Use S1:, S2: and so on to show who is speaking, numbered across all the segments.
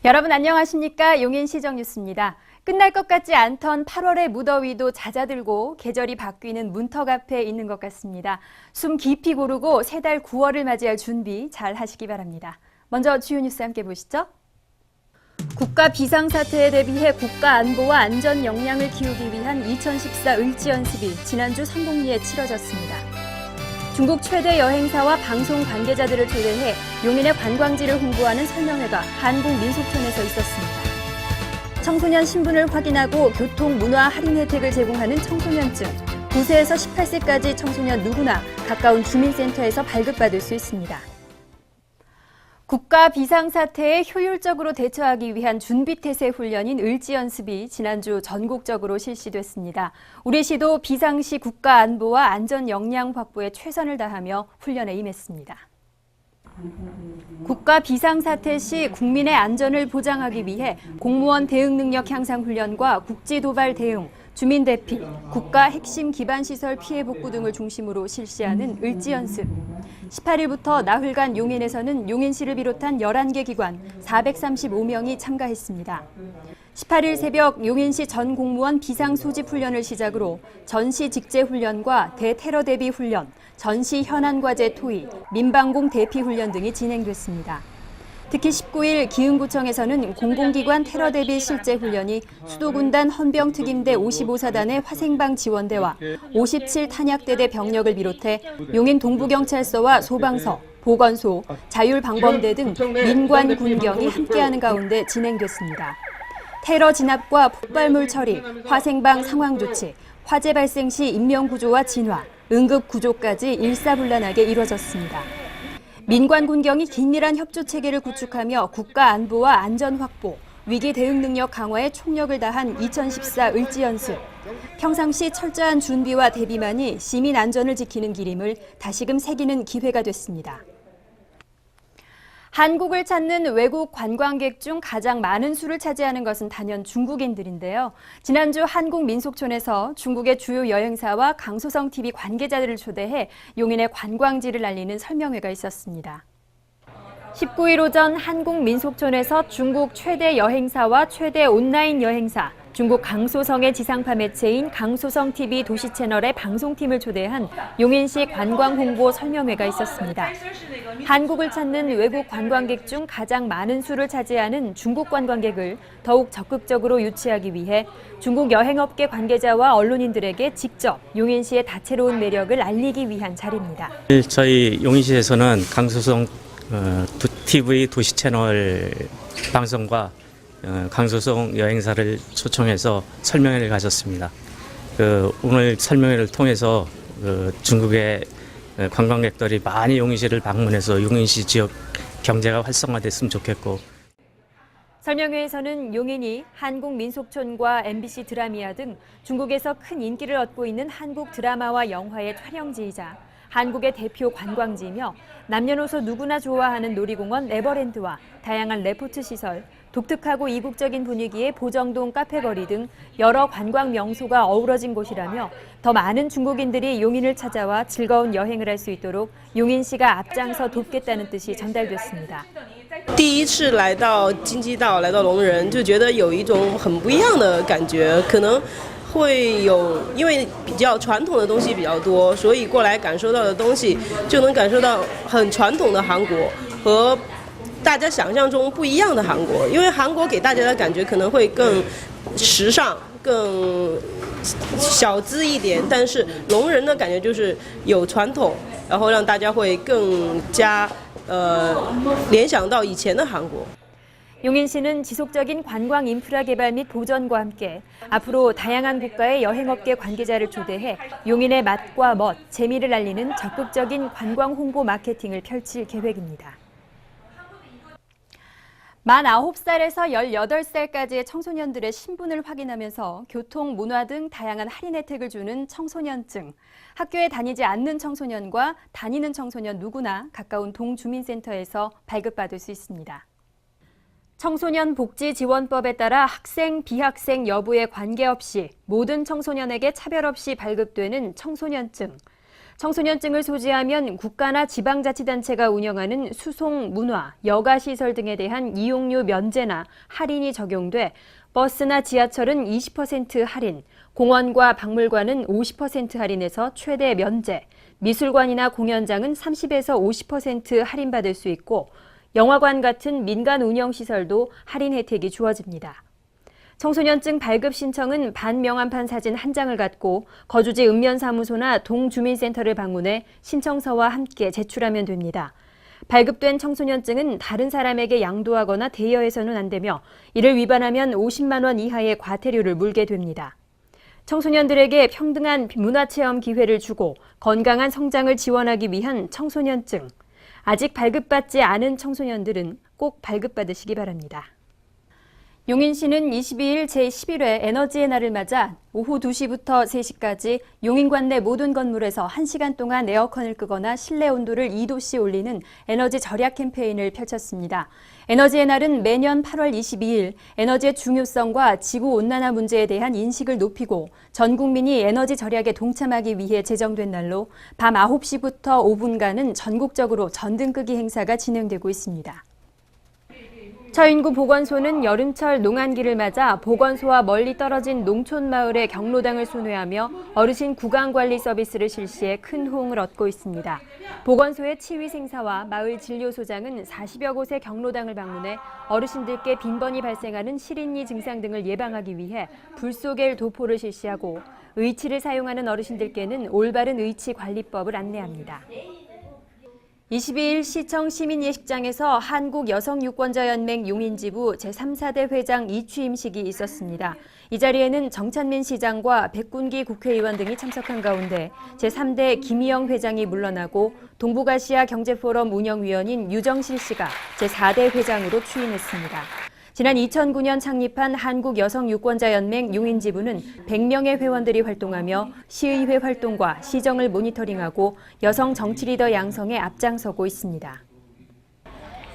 S1: 여러분 안녕하십니까? 용인시정 뉴스입니다. 끝날 것 같지 않던 8월의 무더위도 잦아들고 계절이 바뀌는 문턱 앞에 있는 것 같습니다. 숨 깊이 고르고 새 달 9월을 맞이할 준비 잘 하시기 바랍니다. 먼저 주요 뉴스 함께 보시죠. 국가 비상사태에 대비해 국가 안보와 안전 역량을 키우기 위한 2014 을지연습이 지난주 성공리에 치러졌습니다. 중국 최대 여행사와 방송 관계자들을 초대해 용인의 관광지를 홍보하는 설명회가 한국민속촌에서 있었습니다. 청소년 신분을 확인하고 교통, 문화 할인 혜택을 제공하는 청소년증, 9세에서 18세까지 청소년 누구나 가까운 주민센터에서 발급받을 수 있습니다. 국가 비상사태에 효율적으로 대처하기 위한 준비태세 훈련인 을지연습이 지난주 전국적으로 실시됐습니다. 우리 시도 비상시 국가 안보와 안전 역량 확보에 최선을 다하며 훈련에 임했습니다. 국가 비상사태 시 국민의 안전을 보장하기 위해 공무원 대응 능력 향상 훈련과 국지 도발 대응, 주민 대피, 국가 핵심 기반 시설 피해 복구 등을 중심으로 실시하는 을지연습. 18일부터 나흘간 용인에서는 용인시를 비롯한 11개 기관 435명이 참가했습니다. 18일 새벽 용인시 전 공무원 비상 소집 훈련을 시작으로 전시 직제 훈련과 대테러 대비 훈련, 전시 현안 과제 토의, 민방공 대피 훈련 등이 진행됐습니다. 특히 19일 기흥구청에서는 공공기관 테러 대비 실제 훈련이 수도군단 헌병특임대 55사단의 화생방 지원대와 57 탄약대대 병력을 비롯해 용인 동부경찰서와 소방서, 보건소, 자율방범대 등 민관 군경이 함께하는 가운데 진행됐습니다. 테러 진압과 폭발물 처리, 화생방 상황 조치, 화재 발생 시 인명구조와 진화, 응급구조까지 일사불란하게 이뤄졌습니다. 민관 군경이 긴밀한 협조 체계를 구축하며 국가 안보와 안전 확보, 위기 대응 능력 강화에 총력을 다한 2014 을지연습. 평상시 철저한 준비와 대비만이 시민 안전을 지키는 길임을 다시금 새기는 기회가 됐습니다. 한국을 찾는 외국 관광객 중 가장 많은 수를 차지하는 것은 단연 중국인들인데요. 지난주 한국민속촌에서 중국의 주요 여행사와 강소성TV 관계자들을 초대해 용인의 관광지를 알리는 설명회가 있었습니다. 19일 오전 한국민속촌에서 중국 최대 여행사와 최대 온라인 여행사, 중국 강소성의 지상파 매체인 강소성TV 도시채널의 방송팀을 초대한 용인시 관광홍보 설명회가 있었습니다. 한국을 찾는 외국 관광객 중 가장 많은 수를 차지하는 중국 관광객을 더욱 적극적으로 유치하기 위해 중국 여행업계 관계자와 언론인들에게 직접 용인시의 다채로운 매력을 알리기 위한 자리입니다.
S2: 저희 용인시에서는 강소성 TV 도시채널 방송과 강소성 여행사를 초청해서 설명회를 가졌습니다. 오늘 설명회를 통해서 중국의 관광객들이 많이 용인시를 방문해서 용인시 지역 경제가 활성화됐으면 좋겠고.
S1: 설명회에서는 용인이 한국민속촌과 MBC 드라미아 등 중국에서 큰 인기를 얻고 있는 한국 드라마와 영화의 촬영지이자 한국의 대표 관광지이며 남녀노소 누구나 좋아하는 놀이공원 에버랜드와 다양한 레포트 시설, 독특하고 이국적인 분위기의 보정동 카페거리 등 여러 관광 명소가 어우러진 곳이라며 더 많은 중국인들이 용인을 찾아와 즐거운 여행을 할 수 있도록 용인시가 앞장서 돕겠다는 뜻이 전달됐습니다.
S3: 第一次来到金鸡道，来到龙仁，就觉得有一种很不一样的感觉，可能会有因为比较传统的东西比较多，所以过来感受到的东西就能感受到很传统的韩国和大家想象中不一样的韩国，因为韩国给大家的感觉可能会更时尚、更小资一点，但是龙仁的感觉就是有传统，然后让大家会更加联想到以前的韩国。
S1: 용인시는 지속적인 관광 인프라 개발 및 보전과 함께 앞으로 다양한 국가의 여행업계 관계자를 초대해 용인의 맛과 멋, 재미를 알리는 적극적인 관광 홍보 마케팅을 펼칠 계획입니다. 만 9살에서 18살까지의 청소년들의 신분을 확인하면서 교통, 문화 등 다양한 할인 혜택을 주는 청소년증. 학교에 다니지 않는 청소년과 다니는 청소년 누구나 가까운 동주민센터에서 발급받을 수 있습니다. 청소년 복지지원법에 따라 학생, 비학생 여부에 관계없이 모든 청소년에게 차별 없이 발급되는 청소년증. 청소년증을 소지하면 국가나 지방자치단체가 운영하는 수송, 문화, 여가시설 등에 대한 이용료 면제나 할인이 적용돼 버스나 지하철은 20% 할인, 공원과 박물관은 50% 할인해서 최대 면제, 미술관이나 공연장은 30에서 50% 할인받을 수 있고 영화관 같은 민간 운영시설도 할인 혜택이 주어집니다. 청소년증 발급 신청은 반명함판 사진 한 장을 갖고 거주지 읍면사무소나 동주민센터를 방문해 신청서와 함께 제출하면 됩니다. 발급된 청소년증은 다른 사람에게 양도하거나 대여해서는 안 되며 이를 위반하면 50만 원 이하의 과태료를 물게 됩니다. 청소년들에게 평등한 문화체험 기회를 주고 건강한 성장을 지원하기 위한 청소년증. 아직 발급받지 않은 청소년들은 꼭 발급받으시기 바랍니다. 용인시는 22일 제11회 에너지의 날을 맞아 오후 2시부터 3시까지 용인관 내 모든 건물에서 1시간 동안 에어컨을 끄거나 실내 온도를 2도씨 올리는 에너지 절약 캠페인을 펼쳤습니다. 에너지의 날은 매년 8월 22일 에너지의 중요성과 지구온난화 문제에 대한 인식을 높이고 전 국민이 에너지 절약에 동참하기 위해 제정된 날로 밤 9시부터 5분간은 전국적으로 전등 끄기 행사가 진행되고 있습니다. 처인구 보건소는 여름철 농한기를 맞아 보건소와 멀리 떨어진 농촌 마을의 경로당을 순회하며 어르신 구강관리 서비스를 실시해 큰 호응을 얻고 있습니다. 보건소의 치위생사와 마을 진료소장은 40여 곳의 경로당을 방문해 어르신들께 빈번히 발생하는 실인니 증상 등을 예방하기 위해 불쏘겔 도포를 실시하고 의치를 사용하는 어르신들께는 올바른 의치 관리법을 안내합니다. 22일 시청 시민예식장에서 한국여성유권자연맹 용인지부 제3사대 회장 이취임식이 있었습니다. 이 자리에는 정찬민 시장과 백군기 국회의원 등이 참석한 가운데 제3대 김희영 회장이 물러나고 동북아시아 경제포럼 운영위원인 유정실 씨가 제4대 회장으로 취임했습니다. 지난 2009년 창립한 한국여성유권자연맹 용인지부는 100명의 회원들이 활동하며 시의회 활동과 시정을 모니터링하고 여성 정치 리더 양성에 앞장서고 있습니다.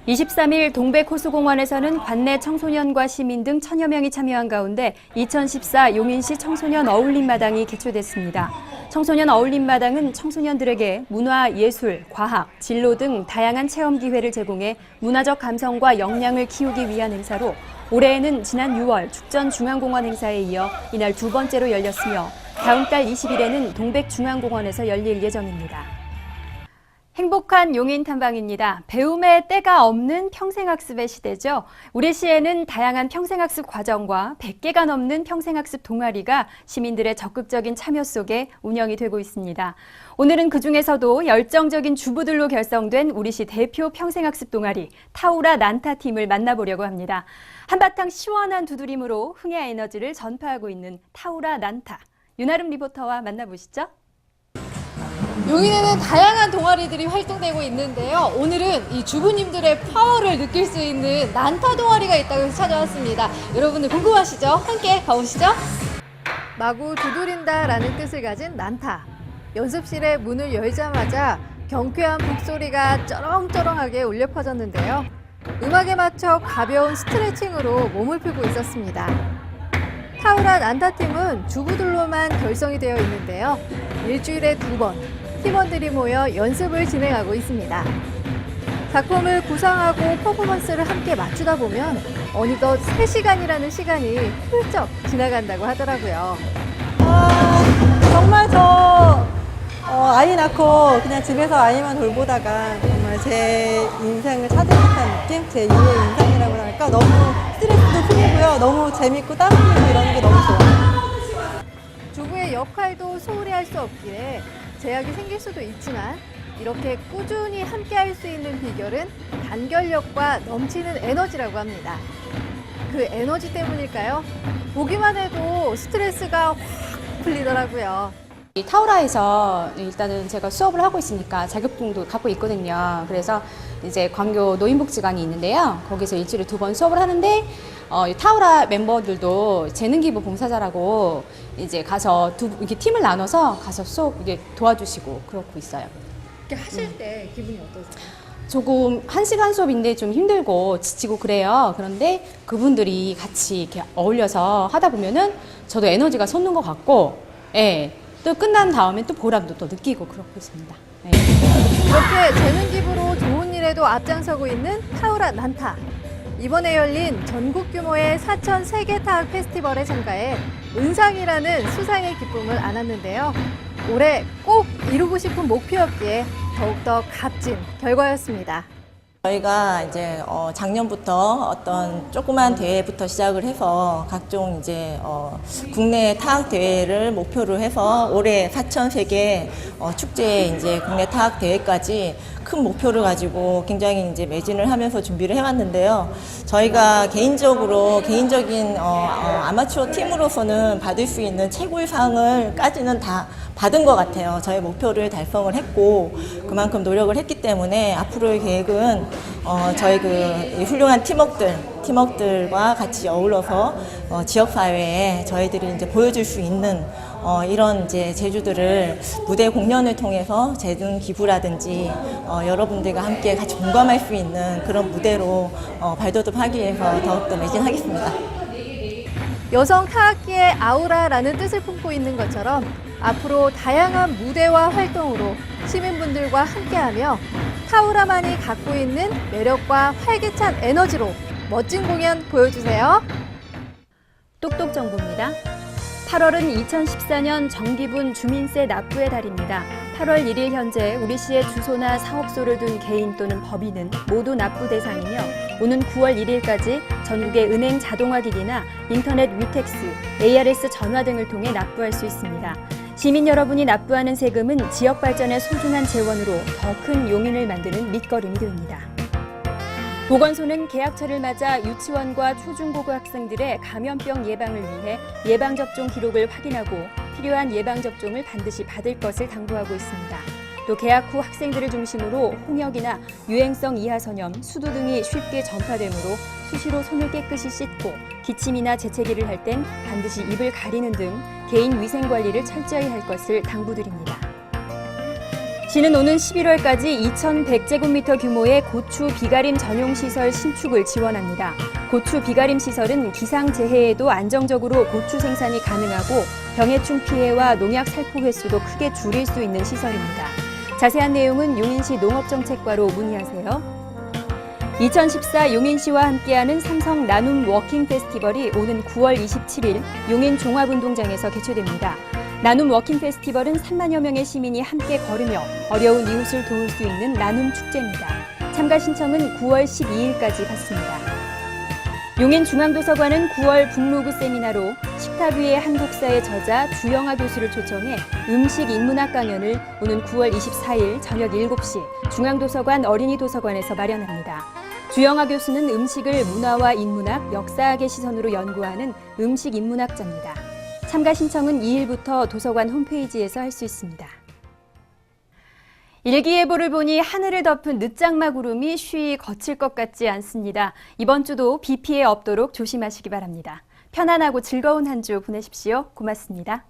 S1: 23일 동백호수공원에서는 관내 청소년과 시민 등 1000여 명이 참여한 가운데 2014 용인시 청소년 어울림마당이 개최됐습니다. 청소년 어울림마당은 청소년들에게 문화, 예술, 과학, 진로 등 다양한 체험 기회를 제공해 문화적 감성과 역량을 키우기 위한 행사로 올해에는 지난 6월 축전중앙공원 행사에 이어 이날 두 번째로 열렸으며 다음 달 20일에는 동백중앙공원에서 열릴 예정입니다. 행복한 용인 탐방입니다. 배움의 때가 없는 평생학습의 시대죠. 우리 시에는 다양한 평생학습 과정과 100개가 넘는 평생학습 동아리가 시민들의 적극적인 참여 속에 운영이 되고 있습니다. 오늘은 그중에서도 열정적인 주부들로 결성된 우리시 대표 평생학습 동아리 타우라 난타팀을 만나보려고 합니다. 한바탕 시원한 두드림으로 흥의 에너지를 전파하고 있는 타우라 난타. 윤아름 리포터와 만나보시죠.
S4: 용인에는 다양한 동아리들이 활동되고 있는데요. 오늘은 이 주부님들의 파워를 느낄 수 있는 난타 동아리가 있다고 해서 찾아왔습니다. 여러분들 궁금하시죠? 함께 가보시죠. 마구 두드린다라는 뜻을 가진 난타. 연습실의 문을 열자마자 경쾌한 북소리가 쩌렁쩌렁하게 울려 퍼졌는데요. 음악에 맞춰 가벼운 스트레칭으로 몸을 풀고 있었습니다. 타우라 난타팀은 주부들로만 결성이 되어 있는데요. 일주일에 2번 팀원들이 모여 연습을 진행하고 있습니다. 작품을 구상하고 퍼포먼스를 함께 맞추다 보면 어느덧 3시간이라는 시간이 훌쩍 지나간다고 하더라고요.
S5: 정말 아이 낳고 그냥 집에서 아이만 돌보다가 정말 제 인생을 찾은 듯한 느낌? 제 2의 인생이라고 할까? 너무 스트레스도 풀리고요. 너무 재밌고 땀 흘리고 이러는 게 너무 좋아요.
S4: 주부의 역할도 소홀히 할 수 없기에 제약이 생길 수도 있지만 이렇게 꾸준히 함께 할 수 있는 비결은 단결력과 넘치는 에너지라고 합니다. 그 에너지 때문일까요? 보기만 해도 스트레스가 확 풀리더라고요.
S6: 이 타우라에서 일단은 제가 수업을 하고 있으니까 자격증도 갖고 있거든요. 그래서 이제 광교 노인복지관이 있는데요. 거기서 일주일에 2번 수업을 하는데 이 타우라 멤버들도 재능기부 봉사자라고 이제 가서 이렇게 팀을 나눠서 가서 수업 이게 도와주시고 그러고 있어요.
S4: 이렇게 하실 때 기분이 어떠세요?
S6: 조금 1시간 수업인데 좀 힘들고 지치고 그래요. 그런데 그분들이 같이 이렇게 어울려서 하다 보면은 저도 에너지가 솟는 것 같고, 예. 또 끝난 다음에 또 보람도 또 느끼고 그렇고 있습니다. 네.
S4: 이렇게 재능 기부로 좋은 일에도 앞장서고 있는 타우라 난타. 이번에 열린 전국 규모의 사천 세계 타악 페스티벌에 참가해 은상이라는 수상의 기쁨을 안았는데요. 올해 꼭 이루고 싶은 목표였기에 더욱더 값진 결과였습니다.
S7: 저희가 이제 작년부터 어떤 조그만 대회부터 시작을 해서 각종 이제 국내 타악 대회를 목표로 해서 올해 사천 세계 축제 이제 국내 타악 대회까지 큰 목표를 가지고 굉장히 이제 매진을 하면서 준비를 해왔는데요. 저희가 개인적인 아마추어 팀으로서는 받을 수 있는 최고의 상을까지는 다 받은 것 같아요. 저희 목표를 달성을 했고 그만큼 노력을 했기 때문에 앞으로의 계획은 저희 이 훌륭한 팀워크들과 같이 어울러서 지역 사회에 저희들이 이제 보여줄 수 있는 이런 이제 제주들을 무대 공연을 통해서 재능 기부라든지 여러분들과 함께 같이 공감할 수 있는 그런 무대로 발돋움하기 위해서 더욱더 매진하겠습니다.
S4: 여성 타악기의 아우라라는 뜻을 품고 있는 것처럼 앞으로 다양한 무대와 활동으로 시민분들과 함께하며 타우라만이 갖고 있는 매력과 활기찬 에너지로 멋진 공연 보여주세요.
S1: 똑똑 정보입니다. 8월은 2014년 정기분 주민세 납부의 달입니다. 8월 1일 현재 우리시의 주소나 사업소를 둔 개인 또는 법인은 모두 납부 대상이며 오는 9월 1일까지 전국의 은행 자동화기기나 인터넷 위텍스, ARS 전화 등을 통해 납부할 수 있습니다. 시민 여러분이 납부하는 세금은 지역 발전의 소중한 재원으로 더 큰 용인을 만드는 밑거름이 됩니다. 보건소는 개학철을 맞아 유치원과 초중고교 학생들의 감염병 예방을 위해 예방접종 기록을 확인하고 필요한 예방접종을 반드시 받을 것을 당부하고 있습니다. 또 개학 후 학생들을 중심으로 홍역이나 유행성 이하선염, 수두 등이 쉽게 전파되므로 수시로 손을 깨끗이 씻고 기침이나 재채기를 할 땐 반드시 입을 가리는 등 개인 위생 관리를 철저히 할 것을 당부드립니다. 시는 오는 11월까지 2,100제곱미터 규모의 고추 비가림 전용시설 신축을 지원합니다. 고추 비가림 시설은 기상재해에도 안정적으로 고추 생산이 가능하고 병해충 피해와 농약 살포 횟수도 크게 줄일 수 있는 시설입니다. 자세한 내용은 용인시 농업정책과로 문의하세요. 2014 용인시와 함께하는 삼성 나눔 워킹 페스티벌이 오는 9월 27일 용인 종합운동장에서 개최됩니다. 나눔 워킹 페스티벌은 3만여 명의 시민이 함께 걸으며 어려운 이웃을 도울 수 있는 나눔 축제입니다. 참가 신청은 9월 12일까지 받습니다. 용인중앙도서관은 9월 북로그 세미나로 식탁 위의 한국사의 저자 주영아 교수를 초청해 음식 인문학 강연을 오는 9월 24일 저녁 7시 중앙도서관 어린이도서관에서 마련합니다. 주영아 교수는 음식을 문화와 인문학, 역사학의 시선으로 연구하는 음식인문학자입니다. 참가 신청은 2일부터 도서관 홈페이지에서 할 수 있습니다. 일기예보를 보니 하늘을 덮은 늦장마 구름이 쉬이 거칠 것 같지 않습니다. 이번 주도 비 피해 없도록 조심하시기 바랍니다. 편안하고 즐거운 한 주 보내십시오. 고맙습니다.